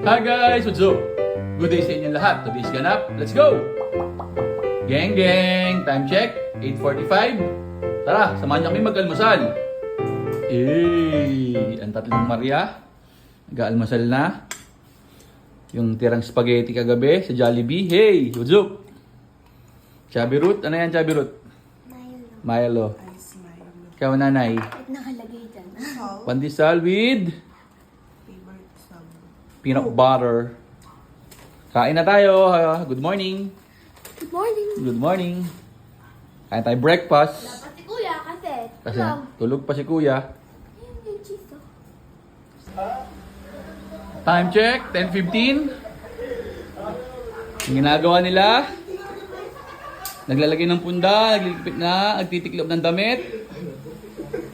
Hi guys, what's up? Good day sa inyong lahat. Today's ganap. Let's go! Gang gang! Time check, 8:45. Tara, samahan niyo kami mag-almusal. Ang tatlong Maria. Nag-almusal na. Yung tirang spaghetti kagabi sa Jollibee. Hey, what's up? Chubby Root? Ano yan, Chubby Root? Milo. Ice Milo. Ikaw, nanay. Nakalagay dyan. Pandesal with Favorite sub. peanut butter. Kain na tayo. Good morning. Good morning. Good morning. Kain tayo breakfast. Dapat si Kuya kasi. Kasi tulog pa si kuya. Ayun yung cheese oh. Time check, 10:15. Yung ginagawa nila, naglalagay ng punda, naglilipit na, nagtitiklop ng damit.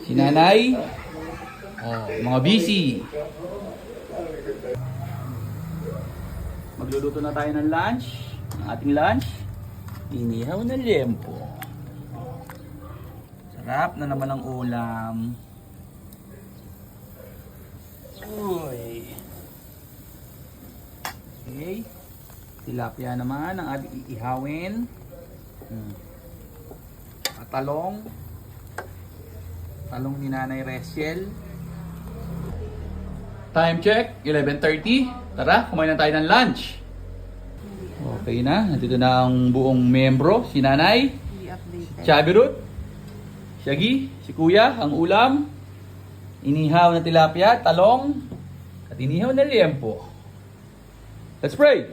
Si nanay, mga busy. Magluluto na tayo ng lunch. Ang ating lunch, inihaw na liempo. Sarap na naman ang ulam. Uy. Okay. Tilapia naman ang ating iihawin. Talong. Talong ni Nanay Rachel. Time check, 11:30. Tara, kumain na tayo ng lunch. Okay na, nandito na ang buong membro. Si Nanay, I-update. Chubby Root, Shaggy, si Kuya, ang ulam. Inihaw na tilapia, talong, at inihaw na liempo. Let's pray!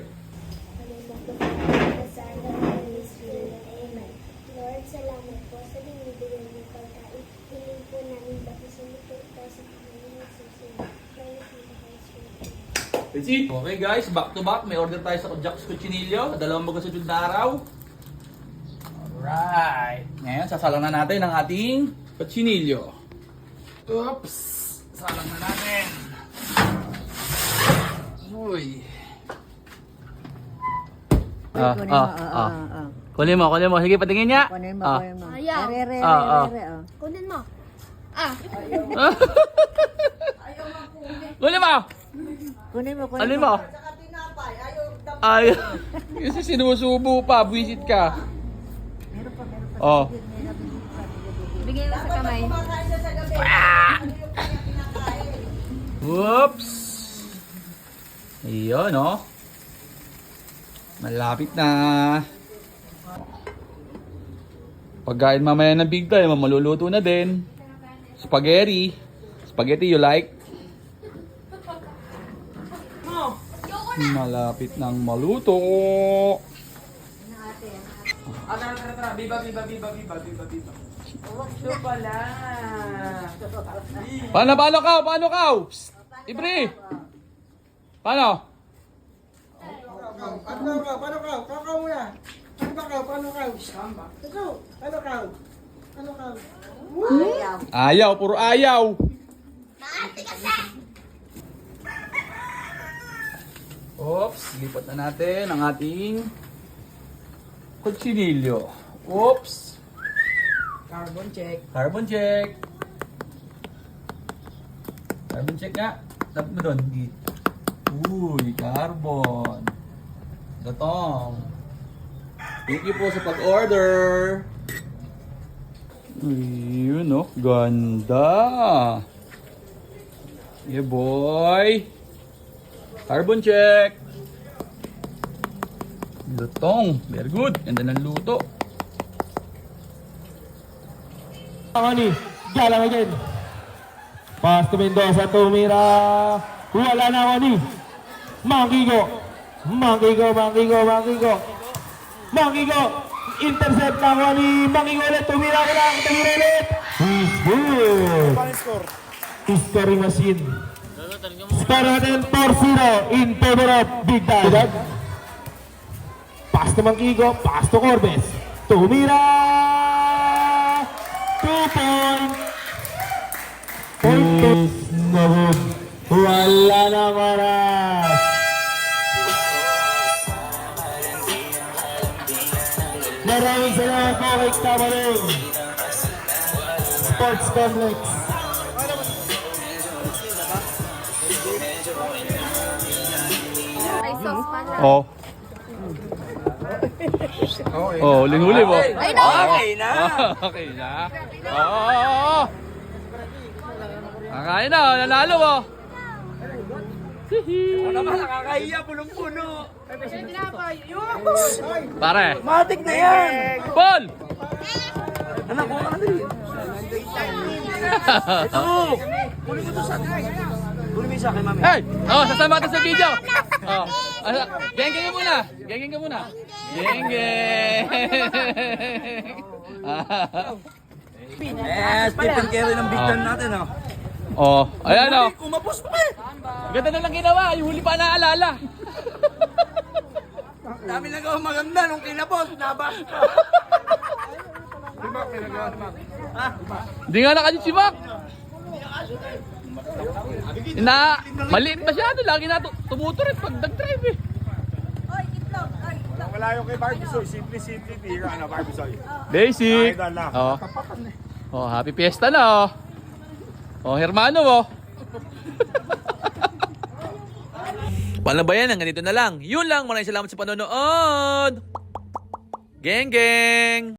Lord, salamat po sa binibigay niyo pagkain. Hiling po namin bakisin niyo po ito sa Panginoon susunod. That's it. Okay guys, back to back. May order tayo sa Jack's Cuchinillo. Dalawang magasunod na araw. Alright. Ngayon, sasalang na natin ang ating cuchinillo. Oops! Salang na natin. Uy. Kunin mo. Sige, patingin niya. Kunin mo. Ayaw. Kunin mo. Kunin mo. Kunin mo. Ay. Kasi sinusubo pa. Buwisit ka. Oh. Bigyan mo sa kamay. Whoops. Ayun, oh. Malapit na. Pagkain mamaya ng big time, maluluto na din. Spaghetti. Spaghetti you like? Malapit nang maluto. Tara. Biba. Ito pala. Paano ka? Psst! Ibre! Paano? Paano ka? Kakaw mo yan. Paano ka? Ayaw, puro ayaw. Oops, lipat na natin ang ating cuchinillo. Oops. Carbon check. Carbon check. Carbon check nga. Dapat mo doon. Uy, carbon. Gatong. Thank you po sa pag-order. Ayun, oh. Ganda. Yeah, boy. Carbon check. Lutong. Very good. Ganda ng luto. Ani, galang again. Pass to Mendoza, tumira. Wala na Ani. Mangigo. Intercept na Ani. Mangigo ulit, tumira ulit. Good. History machine. Score natin 4-0 in favor of Big Dad. Pass to Mangigo, pass to Corbes. Tumira. 2 points. Point na wala na maras. Maraming salamat po kay Tamaring Sports Complex. May sauce pa na. Oh. Oh, huling-huli mo. Ay, no! Okay na! Okay na. Oo. Kakain na, nanalo mo. Ako naman, nakakahiya, punong-puno. Pare. Matik na yan! Paul! Anak ko, ano din? Ito! Kunin mo to sa akin. Kunin mo yung sa akin, mami. Hey! Oh, sasama ka sa video. Oh. Geng-geng ka muna. Geng-geng ka muna. Geng-geng. Stephen Curry ng big time natin, oh. Oh, ayan oh. Kumapos pa eh! Ganda na lang ginawa. Yung huli pa naaalala. Dami na gawang maganda nung kinapos, nabas pa. Hindi nga nakashoot si Mac. Maliit masyado. Lagi na tumuturit pag nag-drive eh. Wala yung kay Barbie simple, tira na Barbie Soy. Basic. Idol na. Oh. Oh, happy fiesta na oh. Oh, hermano mo. Paano ba yan? Hanggang dito na lang. Yun lang. Maraming salamat sa panonood. Geng, geng.